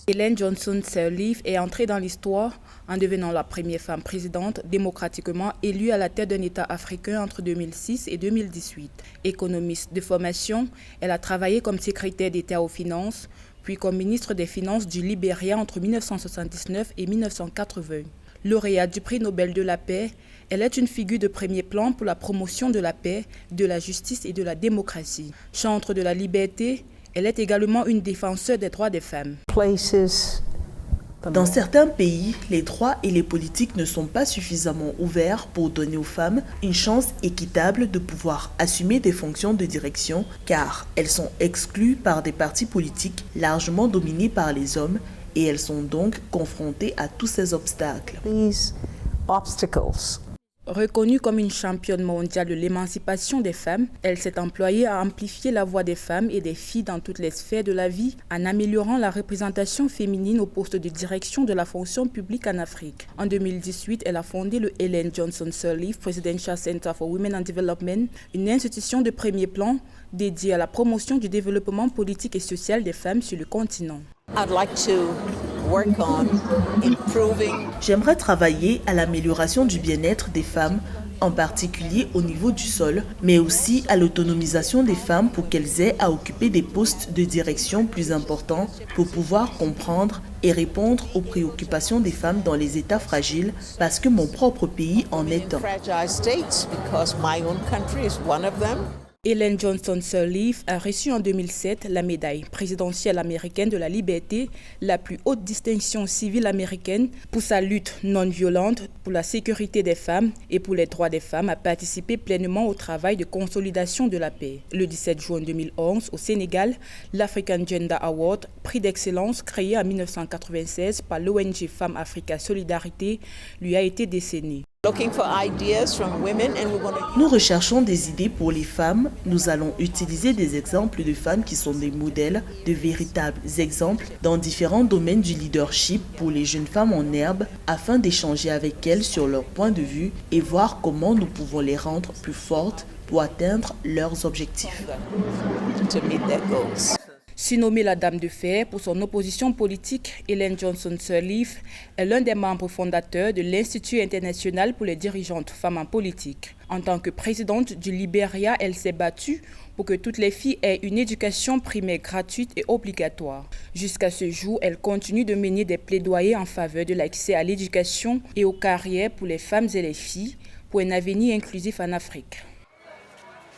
Ellen Johnson Sirleaf est entrée dans l'histoire en devenant la première femme présidente démocratiquement élue à la tête d'un État africain entre 2006 et 2018. Économiste de formation, elle a travaillé comme secrétaire d'État aux finances, puis comme ministre des Finances du Libéria entre 1979 et 1980. Lauréate du prix Nobel de la paix, elle est une figure de premier plan pour la promotion de la paix, de la justice et de la démocratie. Chantre de la liberté, elle est également une défenseure des droits des femmes. Dans certains pays, les droits et les politiques ne sont pas suffisamment ouverts pour donner aux femmes une chance équitable de pouvoir assumer des fonctions de direction, car elles sont exclues par des partis politiques largement dominés par les hommes et elles sont donc confrontées à tous ces obstacles. Reconnue comme une championne mondiale de l'émancipation des femmes, elle s'est employée à amplifier la voix des femmes et des filles dans toutes les sphères de la vie en améliorant la représentation féminine au poste de direction de la fonction publique en Afrique. En 2018, elle a fondé le Ellen Johnson Sirleaf Presidential Center for Women and Development, une institution de premier plan dédiée à la promotion du développement politique et social des femmes sur le continent. J'aimerais travailler à l'amélioration du bien-être des femmes, en particulier au niveau du sol, mais aussi à l'autonomisation des femmes pour qu'elles aient à occuper des postes de direction plus importants pour pouvoir comprendre et répondre aux préoccupations des femmes dans les États fragiles, parce que mon propre pays en est un. Ellen Johnson Sirleaf a reçu en 2007 la médaille présidentielle américaine de la liberté, la plus haute distinction civile américaine, pour sa lutte non violente pour la sécurité des femmes et pour les droits des femmes, a participé pleinement au travail de consolidation de la paix. Le 17 juin 2011, au Sénégal, l'African Gender Award, prix d'excellence créé en 1996 par l'ONG Femmes Africa Solidarité, lui a été décerné. Nous recherchons des idées pour les femmes. Nous allons utiliser des exemples de femmes qui sont des modèles, de véritables exemples dans différents domaines du leadership pour les jeunes femmes en herbe afin d'échanger avec elles sur leur point de vue et voir comment nous pouvons les rendre plus fortes pour atteindre leurs objectifs. Surnommée la Dame de Fer pour son opposition politique, Ellen Johnson Sirleaf est l'un des membres fondateurs de l'Institut international pour les dirigeantes femmes en politique. En tant que présidente du Libéria, elle s'est battue pour que toutes les filles aient une éducation primaire gratuite et obligatoire. Jusqu'à ce jour, elle continue de mener des plaidoyers en faveur de l'accès à l'éducation et aux carrières pour les femmes et les filles, pour un avenir inclusif en Afrique.